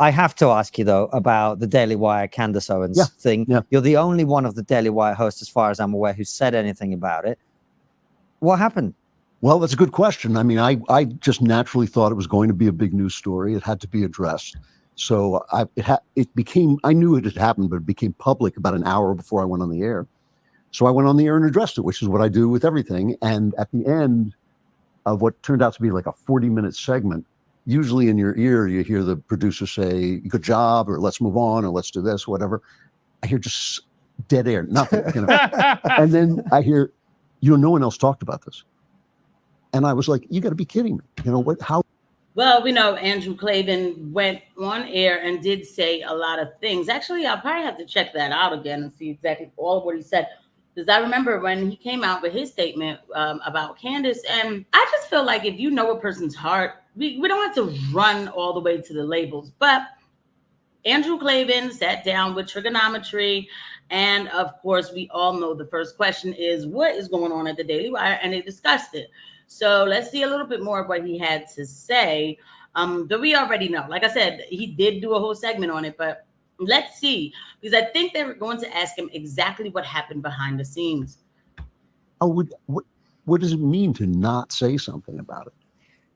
I have to ask you, though, about the Daily Wire Candace Owens thing. Yeah. You're the only one of the Daily Wire hosts, as far as I'm aware, who said anything about it. What happened? Well, that's a good question. I mean, I just naturally thought it was going to be a big news story. It had to be addressed. So I knew it had happened, but it became public about an hour before I went on the air. So I went on the air and addressed it, which is what I do with everything. And at the end of what turned out to be like a 40-minute segment, usually in your ear, you hear the producer say, "Good job," or "Let's move on," or "Let's do this," whatever. I hear just dead air, nothing. And then I hear, no one else talked about this. And I was like, you got to be kidding me. What? How? Well, we know Andrew Klavan went on air and did say a lot of things. Actually, I'll probably have to check that out again and see exactly all of what he said. Because I remember when he came out with his statement about Candace, and I just feel like if you know a person's heart, we don't have to run all the way to the labels. But Andrew Klavan sat down with trigonometry. And of course, we all know the first question is, what is going on at the Daily Wire? And they discussed it. So let's see a little bit more of what he had to say. That we already know. Like I said, he did do a whole segment on it, but let's see, because I think they're going to ask him exactly what happened behind the scenes. Oh, what does it mean to not say something about it?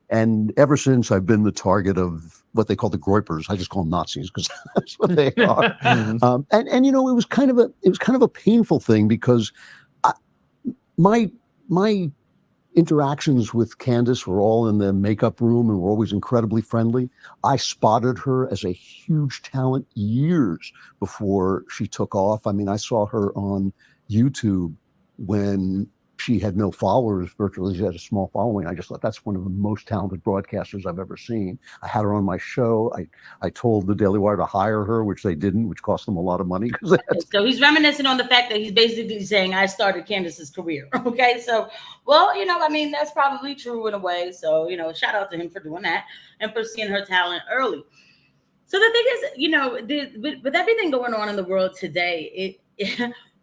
And ever since, I've been the target of what they call the Groypers. I just call them Nazis because that's what they are. And it was kind of a painful thing because my interactions with Candace were all in the makeup room and were always incredibly friendly. I spotted her as a huge talent years before she took off. I mean, I saw her on YouTube when she had no followers, virtually. She had a small following. I just thought that's one of the most talented broadcasters I've ever seen. I had her on my show. I told the Daily Wire to hire her, which they didn't, which cost them a lot of money. So he's reminiscing on the fact that he's basically saying, I started Candace's career. Okay, so, well, I mean, that's probably true in a way. So, shout out to him for doing that and for seeing her talent early. So the thing is, with everything going on in the world today,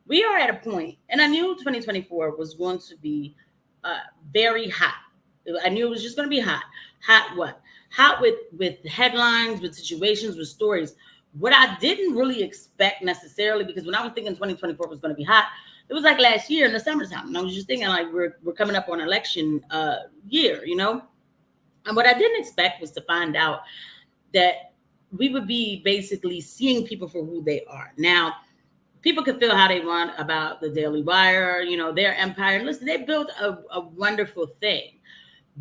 we are at a point, and I knew 2024 was going to be very hot. I knew it was just going to be hot. Hot what? Hot with headlines, with situations, with stories. What I didn't really expect necessarily, because when I was thinking 2024 was going to be hot, it was like last year in the summertime. And I was just thinking like we're coming up on election year, And what I didn't expect was to find out that we would be basically seeing people for who they are. Now, people can feel how they want about the Daily Wire, their empire. And listen, they built a wonderful thing.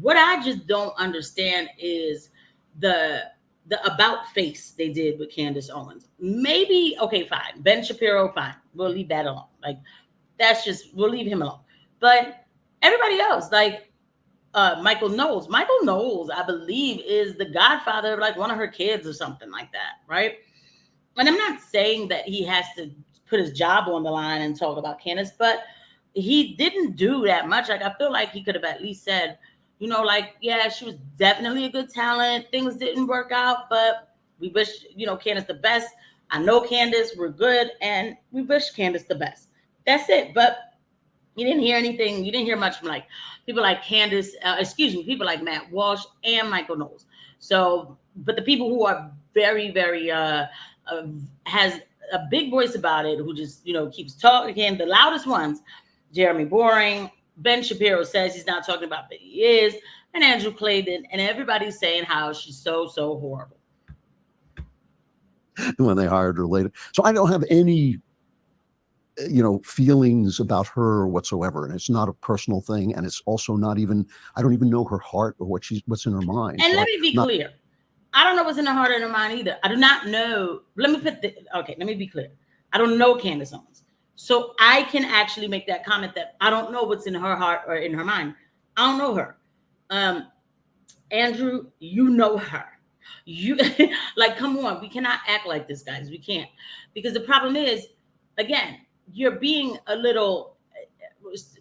What I just don't understand is the about face they did with Candace Owens. Maybe, okay, fine. Ben Shapiro, fine. We'll leave that alone. Like, we'll leave him alone. But everybody else, like Michael Knowles. Michael Knowles, I believe, is the godfather of like one of her kids or something like that, right? And I'm not saying that he has to put his job on the line and talk about Candace, but he didn't do that much. Like, I feel like he could have at least said, yeah, she was definitely a good talent. Things didn't work out, but we wish, Candace the best. I know Candace, we're good, and we wish Candace the best. That's it. But you didn't hear anything. You didn't hear much from like people like Candace, people like Matt Walsh and Michael Knowles. So, but the people who are very, very, has a big voice about it, who just, keeps talking, the loudest ones, Jeremy Boring, Ben Shapiro says he's not talking about, but he is, and Andrew Klavan, and everybody's saying how she's so, so horrible. When they hired her later. So I don't have any, feelings about her whatsoever. And it's not a personal thing. And it's also not even, I don't even know her heart or what's in her mind. And so let me be clear. I don't know what's in her heart or in her mind either. I do not know. Let me be clear. I don't know Candace Owens. So I can actually make that comment that I don't know what's in her heart or in her mind. I don't know her. Andrew, you know her. You like, come on. We cannot act like this, guys. We can't. Because the problem is, again, you're being a little,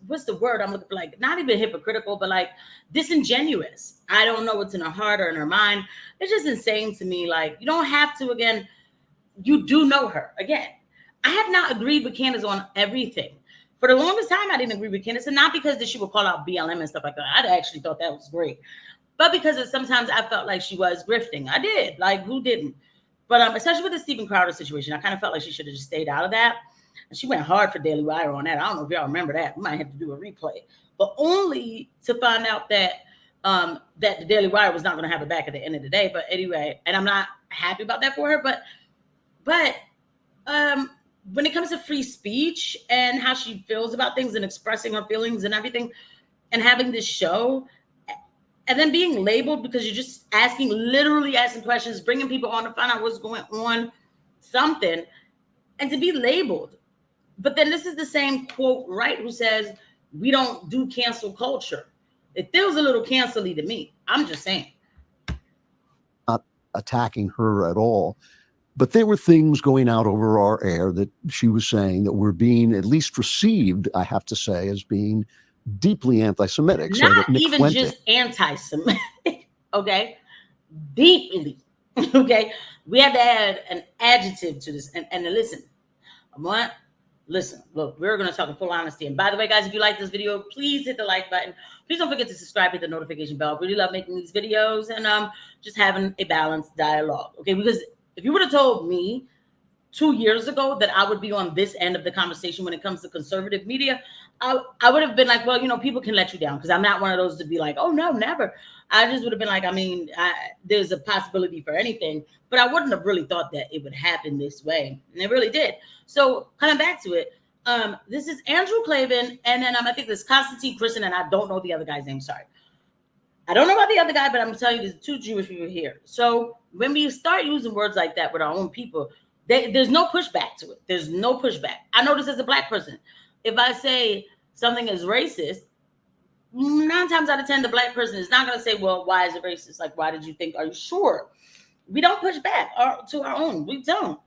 what's the word I'm looking for? Like, not even hypocritical, but like disingenuous. I don't know what's in her heart or in her mind. It's just insane to me. Like, you don't have to, again, you do know her. Again, I have not agreed with Candace on everything. For the longest time, I didn't agree with Candace, and not because that she would call out BLM and stuff like that. I actually thought that was great. But because sometimes I felt like she was grifting. I did. Like, who didn't? But especially with the Steven Crowder situation, I kind of felt like she should have just stayed out of that. And she went hard for Daily Wire on that. I don't know if y'all remember that. We might have to do a replay, but only to find out that that the Daily Wire was not going to have it back at the end of the day. But anyway, and I'm not happy about that for her. But when it comes to free speech and how she feels about things and expressing her feelings and everything, and having this show, and then being labeled because you're just literally asking questions, bringing people on to find out what's going on, something, and to be labeled. But then this is the same quote, right, who says, we don't do cancel culture. It feels a little cancel-y to me. I'm just saying. Not attacking her at all. But there were things going out over our air that she was saying that were being at least received, I have to say, as being deeply anti-Semitic. Not so even Fuentes, just anti-Semitic, okay? Deeply, okay? We had to add an adjective to this. And listen, listen, look, we're going to talk in full honesty. And by the way, guys, if you like this video, please hit the like button. Please don't forget to subscribe, hit the notification bell. Really love making these videos and just having a balanced dialogue, okay? Because if you would have told me 2 years ago that I would be on this end of the conversation when it comes to conservative media, I would have been like, well, you know, people can let you down, because I'm not one of those to be like, oh, no, never. I just would have been like, I mean, there's a possibility for anything, but I wouldn't have really thought that it would happen this way. And it really did. So coming back to it, this is Andrew Klavan, and then I think this Constantine Christian, and I don't know the other guy's name. Sorry. I don't know about the other guy, but I'm telling you, there's two Jewish people here. So when we start using words like that with our own people, there's no pushback to it. There's no pushback. I notice as a Black person, if I say something is racist, 9 times out of 10, the Black person is not going to say, well, why is it racist? Like, why did you think? Are you sure? We don't push back to our own. We don't.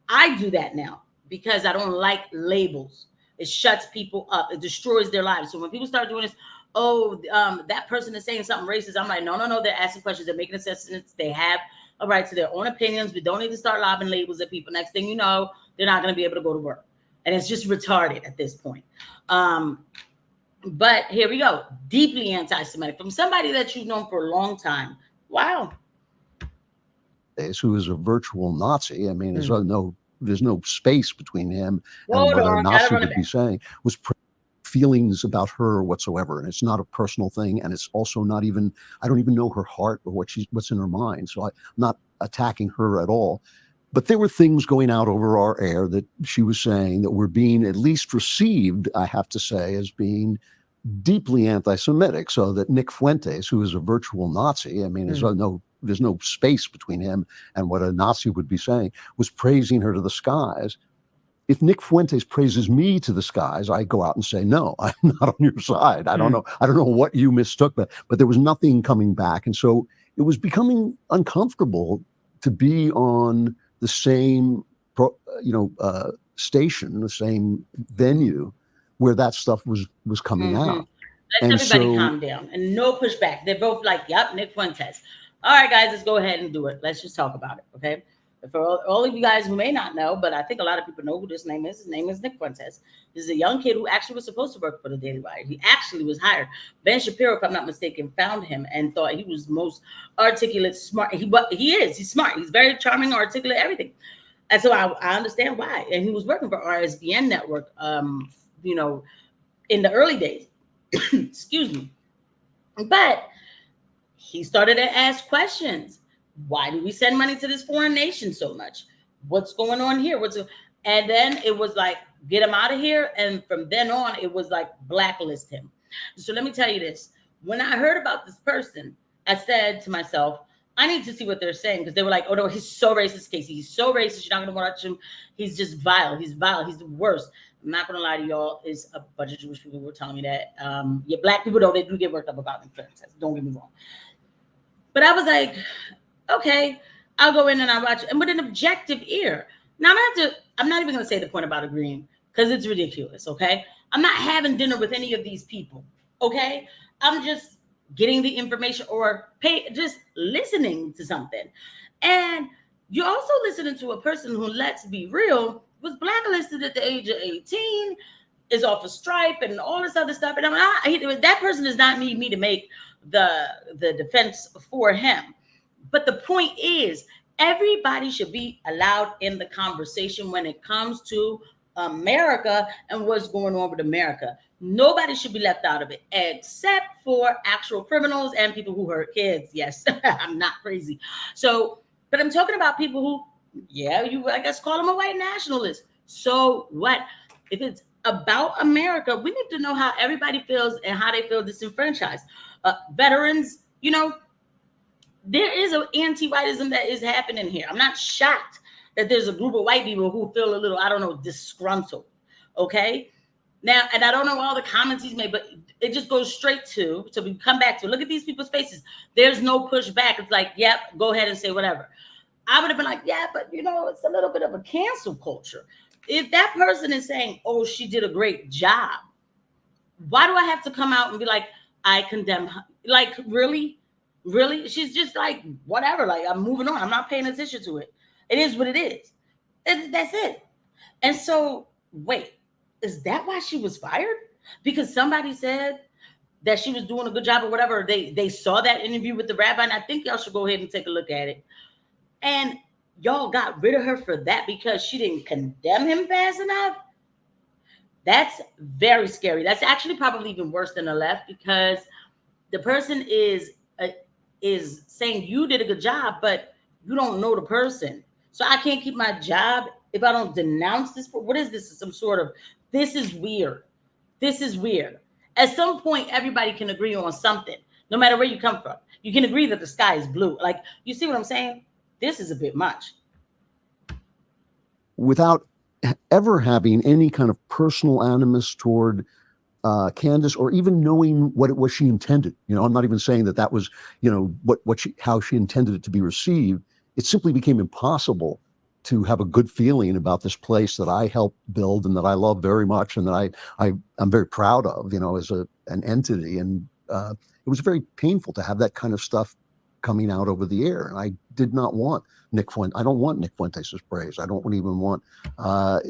I do that now because I don't like labels. It shuts people up. It destroys their lives. So when people start doing this, that person is saying something racist, I'm like, no. They're asking questions. They're making assessments. They have a right to their own opinions. We don't need to start lobbing labels at people. Next thing you know, they're not going to be able to go to work. And it's just retarded at this point. But here we go. Deeply anti-Semitic from somebody that you've known for a long time. Wow. Who is a virtual Nazi. I mean, there's no space between him and what a Nazi would be saying. Was feelings about her whatsoever, and it's not a personal thing, and it's also not even, I don't even know her heart or what's in her mind, so I'm not attacking her at all. But there were things going out over our air that she was saying that were being at least received, I have to say, as being deeply anti-Semitic. So that Nick Fuentes, who is a virtual Nazi, I mean, there's no space between him and what a Nazi would be saying, was praising her to the skies. If Nick Fuentes praises me to the skies, I go out and say, no, I'm not on your side. I don't know. I don't know what you mistook, but there was nothing coming back. And so it was becoming uncomfortable to be on the same, station, the same venue where that stuff was coming out. Let's everybody calm down and no pushback. They're both like, yep, Nick Fuentes. All right, guys, let's go ahead and do it. Let's just talk about it, okay? For all of you guys who may not know, but I think a lot of people know who this name is. His name is Nick Fuentes. This is a young kid who actually was supposed to work for the Daily Wire. He actually was hired. Ben Shapiro, if I'm not mistaken, found him and thought he was most articulate, smart. He is. He's smart. He's very charming, articulate, everything. And so I understand why. And he was working for RSBN Network, in the early days. Excuse me. But he started to ask questions. Why do we send money to this foreign nation so much? What's going on here? And then it was like, get him out of here. And from then on, it was like, blacklist him. So let me tell you this. When I heard about this person, I said to myself, I need to see what they're saying, because they were like, oh no, he's so racist, Casey. He's so racist. You're not going to watch him. He's just vile. He's vile. He's the worst. I'm not going to lie to y'all. It's a bunch of Jewish people who were telling me that. Black people, though, they do get worked up about them. Don't get me wrong. But I was like, okay, I'll go in and I'll watch it. And with an objective ear. Now, I'm not even going to say the point about agreeing, because it's ridiculous, okay? I'm not having dinner with any of these people, okay? I'm just getting the information or just listening to something. And you're also listening to a person who, let's be real, was blacklisted at the age of 18, is off a stripe and all this other stuff. And that person does not need me to make the defense for him. But the point is, Everybody should be allowed in the conversation when it comes to America and what's going on with America. Nobody should be left out of it, except for actual criminals and people who hurt kids. Yes, I'm not crazy. So, but I'm talking about people who, yeah, you, I guess, call them a white nationalist. So what? If it's about America, we need to know how everybody feels and how they feel disenfranchised. Veterans, you know, there is an anti-whiteism that is happening here. I'm not shocked that there's a group of white people who feel a little, I don't know, disgruntled. Okay. Now, and I don't know all the comments he's made, but it just goes straight to we come back to, look at these people's faces. There's no pushback. It's like, yep, go ahead and say whatever. I would have been like, yeah, but you know, it's a little bit of a cancel culture. If that person is saying, oh, she did a great job, why do I have to come out and be like, I condemn her? Like, really? Really? She's just like, whatever. Like, I'm moving on. I'm not paying attention to it. It is what it is. That's it. And so, wait, is that why she was fired? Because somebody said that she was doing a good job or whatever. They saw that interview with the rabbi, and I think y'all should go ahead and take a look at it. And y'all got rid of her for that because she didn't condemn him fast enough. That's very scary. That's actually probably even worse than the left, because the person is saying you did a good job, but you don't know the person. So I can't keep my job if I don't denounce this. What is this? Some sort of, this is weird. This is weird. At some point, everybody can agree on something, no matter where you come from. You can agree that the sky is blue. Like, you see what I'm saying? This is a bit much. Without ever having any kind of personal animus toward Candace, or even knowing what it was she intended. You know, I'm not even saying that was, you know, how she intended it to be received. It simply became impossible to have a good feeling about this place that I helped build and that I love very much and that I'm very proud of, you know, as an entity. And it was very painful to have that kind of stuff coming out over the air. And I did not want Nick Fuentes. I don't want Nick Fuentes' praise. I don't even want,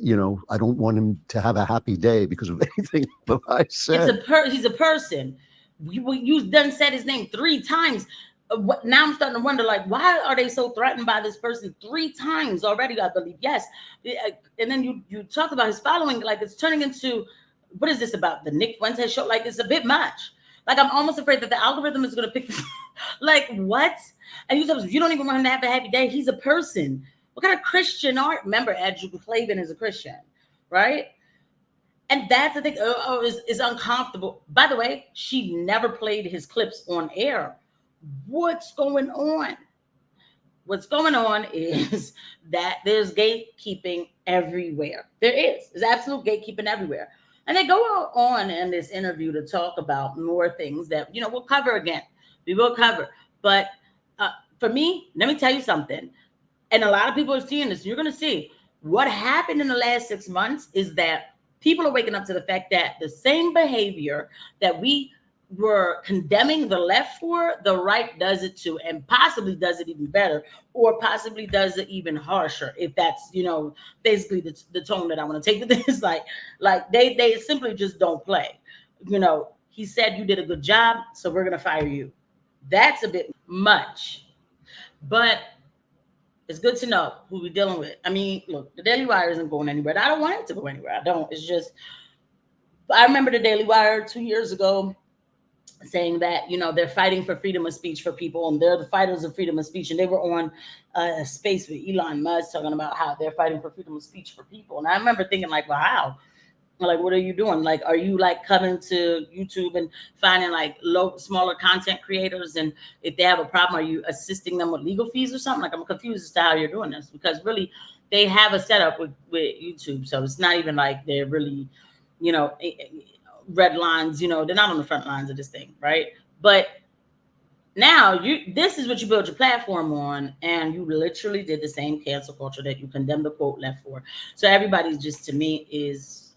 you know, I don't want him to have a happy day because of anything that I said. He's a person. You done said his name 3 times. Now I'm starting to wonder, like, why are they so threatened by this person 3 times already? I believe, yes. And then you talk about his following, like it's turning into, what is this about, the Nick Fuentes show? Like, it's a bit much. Like, I'm almost afraid that the algorithm is going to pick this. Like, what? And you don't even want him to have a happy day. He's a person. What kind of Christian art? Remember, Andrew Klavan is a Christian, right? And that's the thing. Is uncomfortable. By the way, she never played his clips on air. What's going on? What's going on is that there's gatekeeping everywhere. There is. There's absolute gatekeeping everywhere. And they go on in this interview to talk about more things that, you know, we'll cover again. We will cover. But for me, let me tell you something. And a lot of people are seeing this. You're going to see what happened in the last 6 months is that people are waking up to the fact that the same behavior that we were condemning the left for, the right does it too, and possibly does it even better, or possibly does it even harsher, if that's, you know, basically the tone that I want to take with this. like they simply just don't play. You know, he said you did a good job, so we're gonna fire you. That's a bit much, but it's good to know who we're dealing with. I mean, look, the Daily Wire isn't going anywhere. I don't want it to go anywhere. I don't. It's just, I remember the Daily Wire 2 years ago saying that, you know, they're fighting for freedom of speech for people, and they're the fighters of freedom of speech. And they were on a space with Elon Musk talking about how they're fighting for freedom of speech for people. And I remember thinking, like, wow, like, what are you doing? Like, are you like coming to YouTube and finding like smaller content creators? And if they have a problem, are you assisting them with legal fees or something? Like, I'm confused as to how you're doing this, because really they have a setup with YouTube. So it's not even like they're really, you know, red lines, you know, they're not on the front lines of this thing, right? But now this is what you build your platform on, and you literally did the same cancel culture that you condemned the quote left for. So everybody's just, to me, is,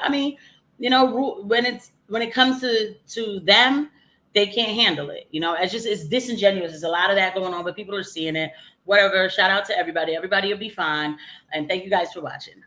I mean, you know, when it comes to them, they can't handle it. You know, it's disingenuous. There's a lot of that going on, but people are seeing it. Whatever. Shout out to everybody. Everybody will be fine. And thank you guys for watching.